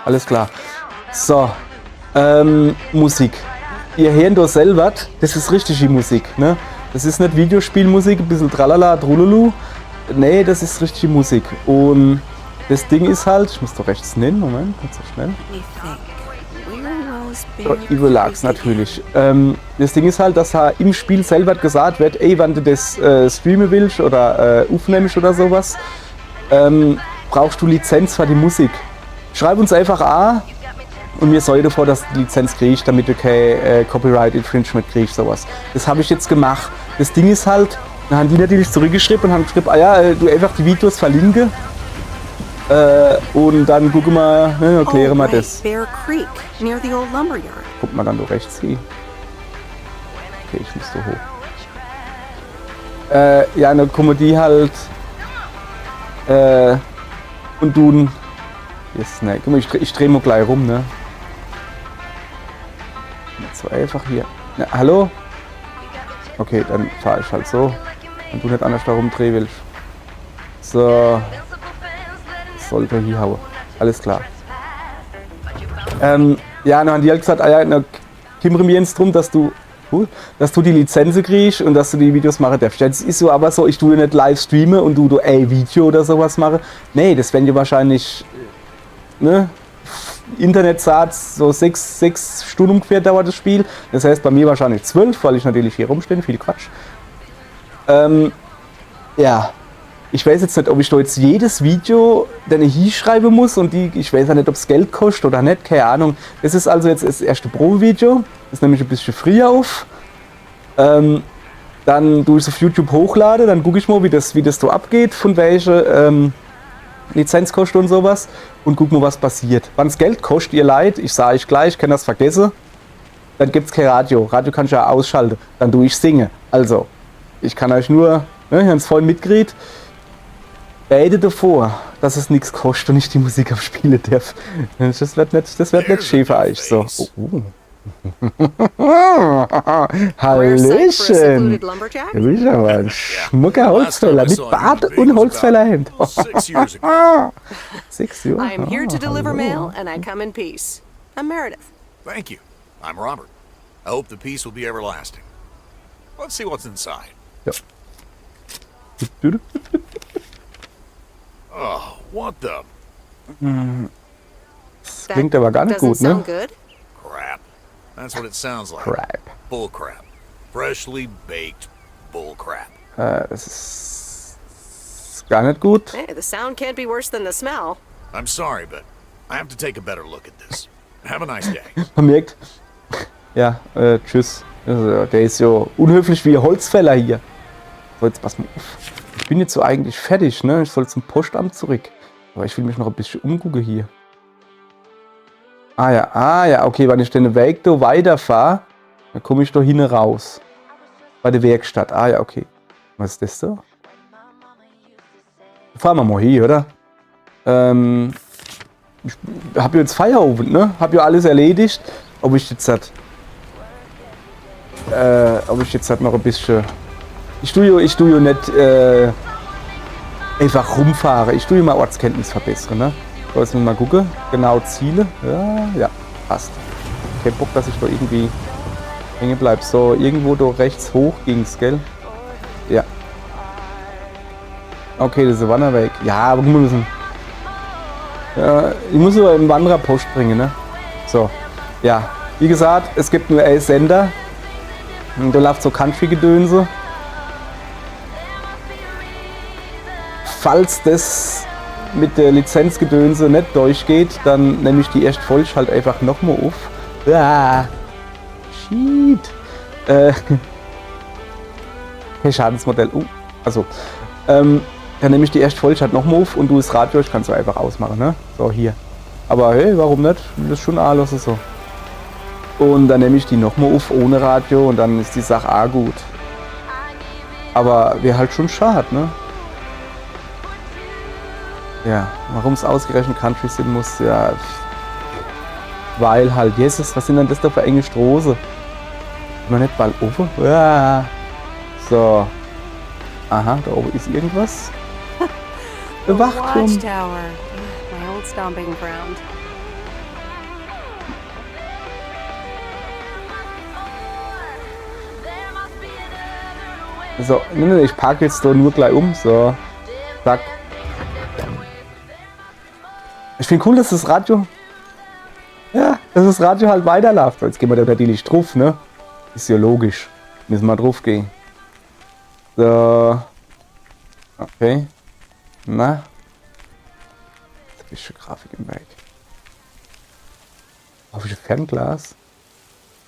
Alles klar. So. Musik. Ihr hört doch selber, das ist richtige Musik, ne? Das ist nicht Videospielmusik, ein bisschen tralala, trululu. Nee, das ist richtige Musik. Und das Ding ist halt, ich muss doch rechts nennen, Moment, ganz so schnell. Evil Lux natürlich. Das Ding ist halt, dass im Spiel selber gesagt wird, ey, wenn du das streamen willst oder aufnimmst oder sowas, brauchst du Lizenz für die Musik. Schreib uns einfach an und mir sorge davor, dass du die Lizenz kriegst, damit du kein Copyright Infringement kriegst, sowas. Das habe ich jetzt gemacht. Das Ding ist halt, dann haben die natürlich zurückgeschrieben und haben geschrieben, ah ja, du einfach die Videos verlinke. Und dann gucken wir, ne, erklären wir das. Bear Creek, near the old lumberyard. Guck mal dann du rechts hin. Okay, ich muss so hoch. Ja, dann kommen die halt. Und du... Yes, ne, guck mal, ich dreh mal gleich rum, ne? Nicht so einfach hier. Na, hallo? Okay, dann fahr ich halt so. Wenn du nicht anders da rumdrehen willst. So. Das sollte hier hauen. Alles klar. Ja, dann haben die halt gesagt, ah ja, na, kümmere mich jetzt drum, dass du die Lizenzen kriegst und dass du die Videos machen darfst. Jetzt ist so aber so, ich tue nicht live streamen und du Video oder sowas mache. Nee, das werden ja wahrscheinlich, ne, Internetsatz, so 6 Stunden ungefähr dauert das Spiel. Das heißt bei mir wahrscheinlich 12, weil ich natürlich hier rumstehe, viel Quatsch. Ja. Ich weiß jetzt nicht, ob ich da jetzt jedes Video dann hier schreiben muss und ich weiß ja nicht, ob es Geld kostet oder nicht, keine Ahnung. Das ist also jetzt das erste Probevideo, das nehme ich ein bisschen früher auf. Dann tue ich es auf YouTube hochlade, dann gucke ich mal, wie das so abgeht, von welcher Lizenzkosten und sowas und guck mal, was passiert. Wann es Geld kostet, ihr Leid, ich sage euch gleich, ich kann das vergessen, dann gibt es kein Radio. Radio kann ich ja ausschalten, dann tue ich singen. Also, ich kann euch nur, ne, ich habe es voll mitgekriegt, beide davor, dass es nichts kostet und ich die Musik abspielen darf. Das wird nicht schön für euch. So. Hallöchen! Du bist aber ein schmucker Holzfäller mit Bart und Holzfällerhemd. 6 years ago. 6 Jahre? I am here to deliver mail, and I come in peace. I'm Meredith. Thank you. I'm Robert. I hope the peace will be everlasting. Let's see what's inside. Ja. Oh, what the? Das klingt aber gar nicht gut, ne? Crap. That's what it sounds like. Crap. Bull crap. Freshly baked bull crap. Das ist gar nicht gut. Hey, the sound can't be worse than the smell. I'm sorry, but I have to take a better look at this. Have a nice day. Man merkt. Ja, tschüss. Also, der ist so unhöflich wie ein Holzfäller hier. So, jetzt pass mal auf. Ich bin jetzt so eigentlich fertig, ne? Ich soll zum Postamt zurück. Aber ich will mich noch ein bisschen umgucken hier. Ah ja, okay, wenn ich den Weg da weiterfahre, dann komme ich da hinten raus. Bei der Werkstatt. Ah ja, okay. Was ist das so? Fahren wir mal hier, oder? Ich habe jetzt Feierabend, ne? Habe ja alles erledigt. Ob ich jetzt halt noch ein bisschen... Ich tue ja nicht einfach rumfahren. Ich tue ja mal Ortskenntnis verbessern, ne? So, jetzt müssen wir mal gucken. Genau, Ziele. Ja, passt. Kein Bock, dass ich da irgendwie hängen bleibe. So, irgendwo da rechts hoch ging's, gell? Ja. Okay, das ist ein Wanderweg. Ja, aber wir müssen... Ja, ich muss nur einen Wandererpost bringen, ne? So. Ja. Wie gesagt, es gibt nur 11 Sender. Und da läuft so Country-Gedönse. Falls das mit der Lizenzgedönse nicht durchgeht, dann nehme ich die erst voll halt einfach nochmal auf. Ah, shit. Hey, Schadensmodell. Also. Dann nehme ich die erst voll halt nochmal auf und du das Radio, ich kann es so einfach ausmachen, ne? So, hier. Aber hey, warum nicht? Das ist schon alles so. Und dann nehme ich die nochmal auf ohne Radio und dann ist die Sache auch gut. Aber wäre halt schon schade, ne? Ja, warum es ausgerechnet Country sein muss, ja. Weil halt, Jesus, was sind denn das da für enge Straße? Ist man nicht bald oben? Ja. So. Aha, da oben ist irgendwas. Der Wachturm. Watchtower. My old stomping ground. So, nee, ich parke jetzt da nur gleich um. So. Zack. Ich finde cool, dass das Radio... Ja, dass das Radio halt weiterläuft. Jetzt gehen wir da natürlich drauf, ne? Ist ja logisch. Müssen wir drauf gehen. So. Okay. Na. Jetzt habe ich schon Grafik im Weg. Habe ich ein Fernglas?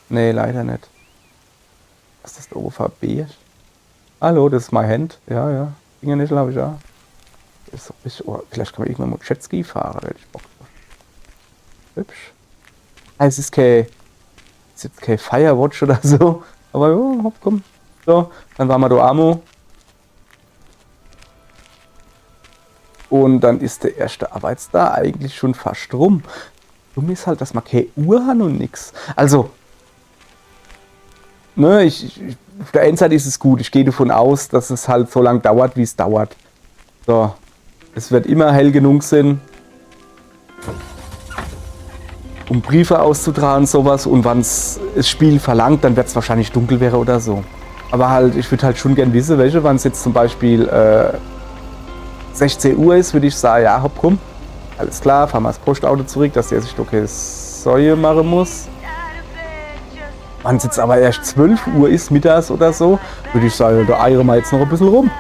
Nee, leider nicht. Was ist das da oben verbeert? Hallo, das ist mein Hand. Ja. Fingernägel habe ich auch. Ist ein bisschen, oh, vielleicht kann man irgendwann mal Jetski fahren, da hätte ich Bock drauf. Hübsch. Es ist kein Firewatch oder so. Aber ja, hopp, komm. So, dann waren wir da Ammo. Und dann ist der erste Arbeitstag eigentlich schon fast rum. Dumm ist halt, dass wir keine Uhr haben und nix. Also, ne, auf der einen Seite ist es gut. Ich gehe davon aus, dass es halt so lange dauert, wie es dauert. So, es wird immer hell genug sein, um Briefe auszutragen, sowas. Und wenn es das Spiel verlangt, dann wird es wahrscheinlich dunkel wäre oder so. Aber halt, ich würde halt schon gern wissen, welche, wenn es jetzt zum Beispiel 16 Uhr ist, würde ich sagen, ja, hopp, komm. Alles klar, fahren wir das Postauto zurück, dass der sich okay Säue machen muss. Wenn es jetzt aber erst 12 Uhr ist, mittags oder so, würde ich sagen, da eiern wir jetzt noch ein bisschen rum.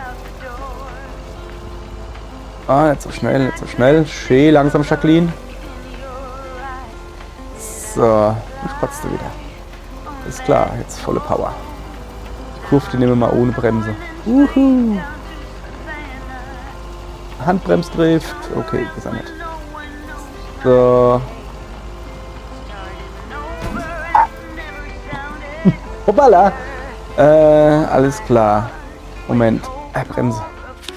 Ah, nicht so schnell, nicht so schnell. Schön, langsam, Jacqueline. So, ich kotze wieder. Ist klar, jetzt volle Power. Die Kurve, die nehmen wir mal ohne Bremse. Uhu. Handbremsdrift. Okay, ist er nicht. So. Hoppala. Alles klar. Moment. Bremse.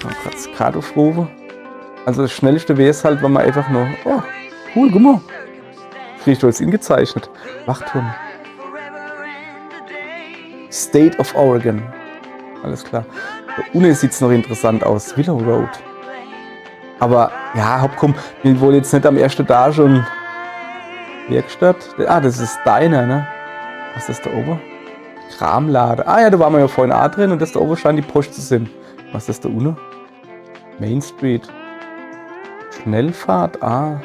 Mal kurz Karte aufrufen. Also das Schnellste wäre es halt, wenn man einfach nur... Oh, cool, guck mal. Krieg ich jetzt ihn gezeichnet. Wachturm. State of Oregon. Alles klar. Da unten sieht es noch interessant aus. Willow Road. Aber, ja, hopp, komm. Ich will wohl jetzt nicht am ersten Tag schon... Werkstatt. Ah, das ist deiner, ne? Was ist das da oben? Kramlade. Ah ja, da waren wir ja vorhin auch drin und das da oben scheint die Post zu sein. Was ist das da unten? Main Street. Schnellfahrt. Ah.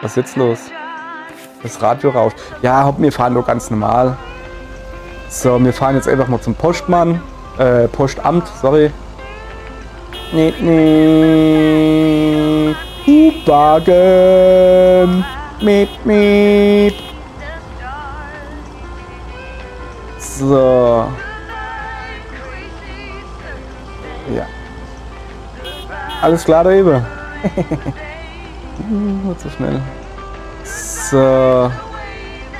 Was ist jetzt los? Das Radio rauscht. Ja, hopp, wir fahren doch ganz normal. So, wir fahren jetzt einfach mal zum Postmann. Postamt, sorry. Nee. Hubwagen. Miep. So. Ja. Alles klar da eben. Nicht so schnell. So.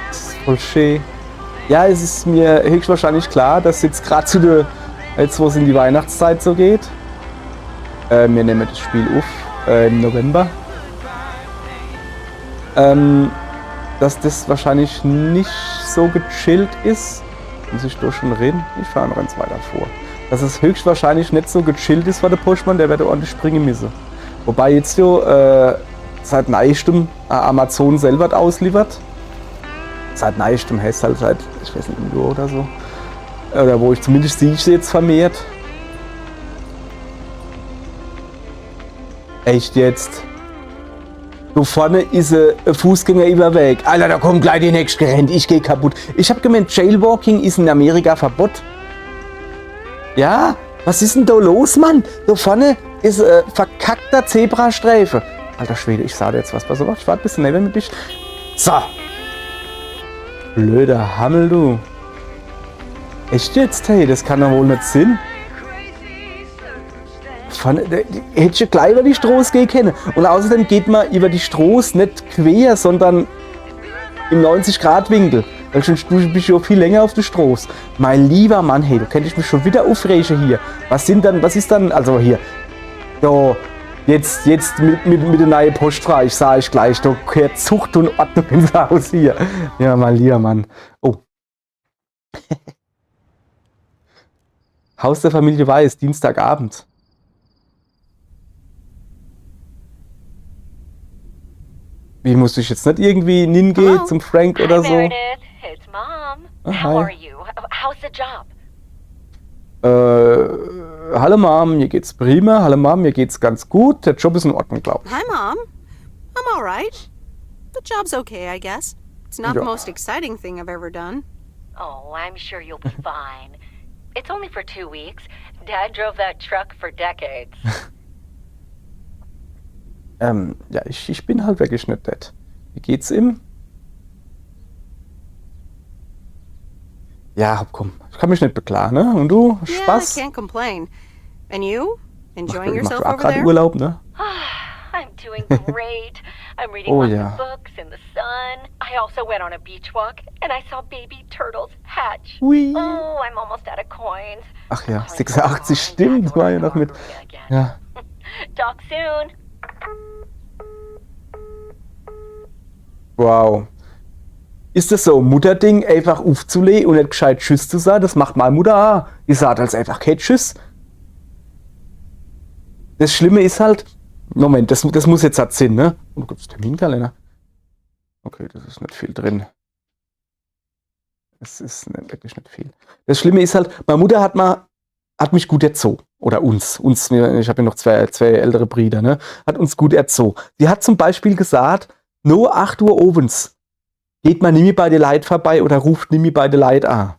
Das ist voll schön. Ja, es ist mir höchstwahrscheinlich klar, dass jetzt gerade zu der, jetzt wo es in die Weihnachtszeit so geht. Wir nehmen das Spiel auf im November. Dass das wahrscheinlich nicht so gechillt ist. Muss ich da schon reden? Ich fahre noch eins weiter vor. Dass es höchstwahrscheinlich nicht so gechillt ist, war der Postmann, der wird ordentlich springen müssen. Wobei jetzt ja seit neuestem Amazon selber ausliefert. Seit neuestem heißt halt seit, ich weiß nicht, einem Jahr oder so. Oder wo ich zumindest sehe ich sie jetzt vermehrt. Echt jetzt? Da vorne ist ein Fußgängerüberweg. Alter, da kommt gleich die nächste gerannt. Ich gehe kaputt. Ich habe gemeint, Jailwalking ist in Amerika Verbot. Ja? Was ist denn da los, Mann? Da vorne ist ein verkackter Zebrastreifen. Alter Schwede, ich sage jetzt was. Pass auf, ich warte ein bisschen neben mit dich. So. Blöder Hammel, du. Echt jetzt, hey? Das kann doch wohl nicht Sinn. Hätte ich gleich über die Straße gehen können. Und außerdem geht man über die Straße nicht quer, sondern im 90-Grad-Winkel. Weil du bist ja viel länger auf der Straße. Mein lieber Mann, hey, du könntest mich schon wieder aufregen hier. Was ist dann, also hier, da, jetzt mit der neuen Postfrage, ich sage ich gleich, da gehört Zucht und Ordnung ins Haus hier. Ja, mein lieber Mann. Oh. Haus der Familie Weiß, Dienstagabend. Wie, musste ich jetzt nicht irgendwie hingehen zum Frank oder so? Hi, Meredith. It's Mom. How are you? How's the job? Hallo Mom, mir geht's prima. Hallo Mom, mir geht's ganz gut. Der Job ist in Ordnung, glaub ich. Hi, Mom. I'm all right. The job's okay, I guess. It's not the most exciting thing I've ever done. Oh, I'm sure you'll be fine. It's only for 2 weeks. Dad drove that truck for decades. Ja, ich bin halt wirklich nicht nett. Wie geht's ihm? Ja, komm, ich kann mich nicht beklagen, ne? Und du? Spaß? Yeah, I can't complain. And you? Enjoying Machst yourself du auch over gerade there? Urlaub, ne? I'm doing great. I'm reading lots of books in the sun. I also went on a beach walk and I saw baby turtles hatch. Ui. Oh, I'm almost out of coins. Ach ja, 86 stimmt, war ja noch mit. Ja. Talk soon. Wow. Ist das so ein Mutterding, einfach aufzulegen und nicht gescheit Tschüss zu sagen? Das macht meine Mutter auch. Die sagt halt einfach kein Tschüss. Das Schlimme ist halt, Moment, das muss jetzt halt Sinn, ne? Oh, gibt's Terminkalender? Okay, das ist nicht viel drin. Es ist wirklich nicht viel. Das Schlimme ist halt, meine Mutter hat mich gut erzogen. Oder uns, ich habe ja noch zwei ältere Brüder, ne? Hat uns gut erzogen. Die hat zum Beispiel gesagt, nur 8 Uhr abends geht man nie mehr bei den Leuten vorbei oder ruft nie mehr bei den Leuten an.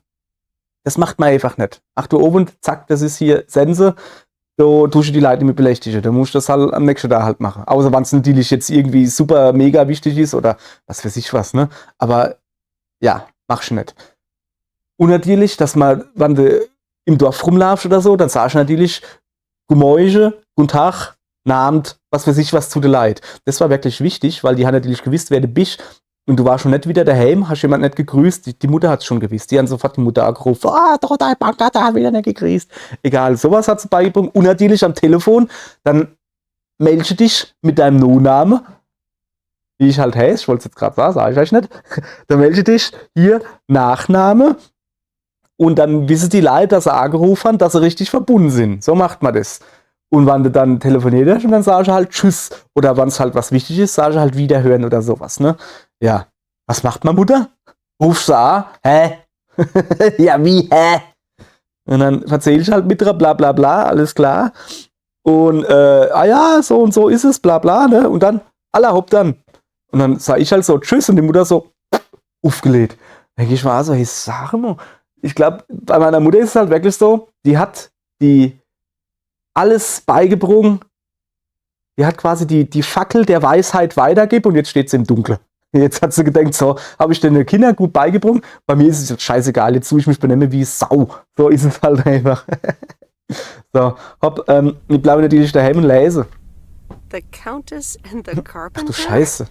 Das macht man einfach nicht. 8 Uhr abends, zack, das ist hier Sense. Da tust du die Leute nicht mehr belästigen. Da musst du das halt am nächsten Tag halt machen. Außer wenn es natürlich jetzt irgendwie super mega wichtig ist oder was weiß ich was, ne? Aber ja, machst du nicht. Und natürlich, dass man, wenn du im Dorf rumlaufst oder so, dann sagst du natürlich Guten Morgen, Guten Tag, Guten Abend, was weiß ich was zu den Leuten. Das war wirklich wichtig, weil die haben natürlich gewusst, wer du bist. Und du warst schon nicht wieder daheim, hast jemand nicht gegrüßt, die Mutter hat es schon gewusst. Die haben sofort die Mutter angerufen, doch, dein Banker, da hat wieder nicht gegrüßt. Egal, sowas hat sie beigebracht. Und natürlich am Telefon, dann melde dich mit deinem No-Namen, wie ich halt heiße, ich wollte es jetzt gerade sagen, sage ich euch nicht. Dann melde dich hier, Nachname, und dann wissen die Leute, dass sie angerufen haben, dass sie richtig verbunden sind. So macht man das. Und wenn du dann telefoniert hast, dann sagst du halt Tschüss. Oder wenn es halt was wichtig ist, sagst du halt Wiederhören oder sowas, ne? Ja. Was macht meine Mutter? Rufst du an? Hä? Ja, wie? Hä? Und dann erzähl ich halt mit der bla bla bla, alles klar. Und, ja, so und so ist es, bla bla, ne? Und dann, hopp dann. Und dann sag ich halt so Tschüss und die Mutter so aufgelegt. Dann denke ich mal so, hey, sag mal. Ich glaube, bei meiner Mutter ist es halt wirklich so, die hat alles beigebracht. Die hat quasi die Fackel der Weisheit weitergegeben und jetzt steht sie im Dunkeln. Jetzt hat sie gedacht, so, habe ich den Kindern gut beigebracht. Bei mir ist es jetzt scheißegal, jetzt tue ich mich benehmen wie Sau. So ist es halt einfach. So, hopp, ich bleibe natürlich daheim und lese. The Countess and the Carpenter? Ach du Scheiße.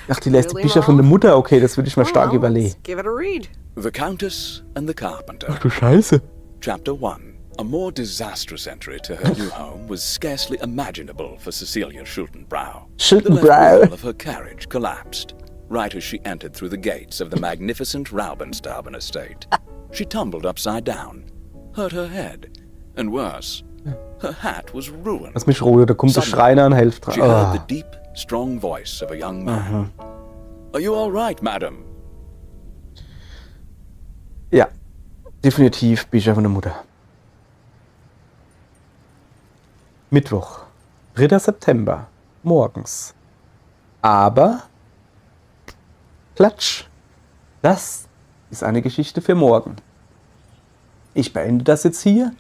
Ach, die lässt die Bücher von der Mutter. Okay, das würde ich mal stark überlegen. Give it a read. The Countess and the Carpenter. Ach du Scheiße. Chapter 1. A more disastrous entry to her new home was scarcely imaginable for Cecilia Schultenbrow. The left wheel of her carriage collapsed, right as she entered through the gates of the magnificent Raubenstaben estate. She tumbled upside down, hurt her head, and worse, her hat was ruined. Lass mich ruhen, da kommt der Schreiner und hilft dran. She heard the deep, strong voice of a young man. Are you all right, madam? Ja, definitiv Bücher von der Mutter. Mittwoch, 3. September, morgens. Aber, Klatsch, das ist eine Geschichte für morgen. Ich beende das jetzt hier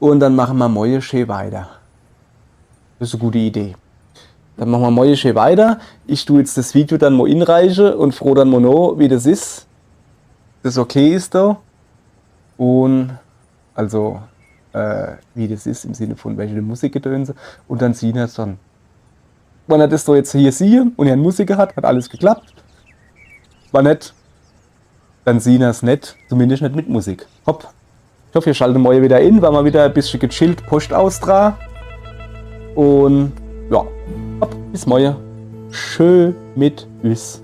und dann machen wir morgen schön weiter. Das ist eine gute Idee. Dann machen wir morgen schön weiter. Ich tue jetzt das Video dann mal inreichen und froh dann mal noch, wie das ist. Das okay ist da. Und, also, wie das ist, im Sinne von welche Musikgedönse. Und dann sehen wir es dann. Wenn er das so jetzt hier sieht und er einen Musiker hat alles geklappt. War nicht, dann sehen wir es nicht, zumindest nicht mit Musik. Hopp. Ich hoffe, ihr schaltet morgen wieder in, weil wir wieder ein bisschen gechillt Post austragen. Und ja, hopp, bis morgen. Schön mit uns.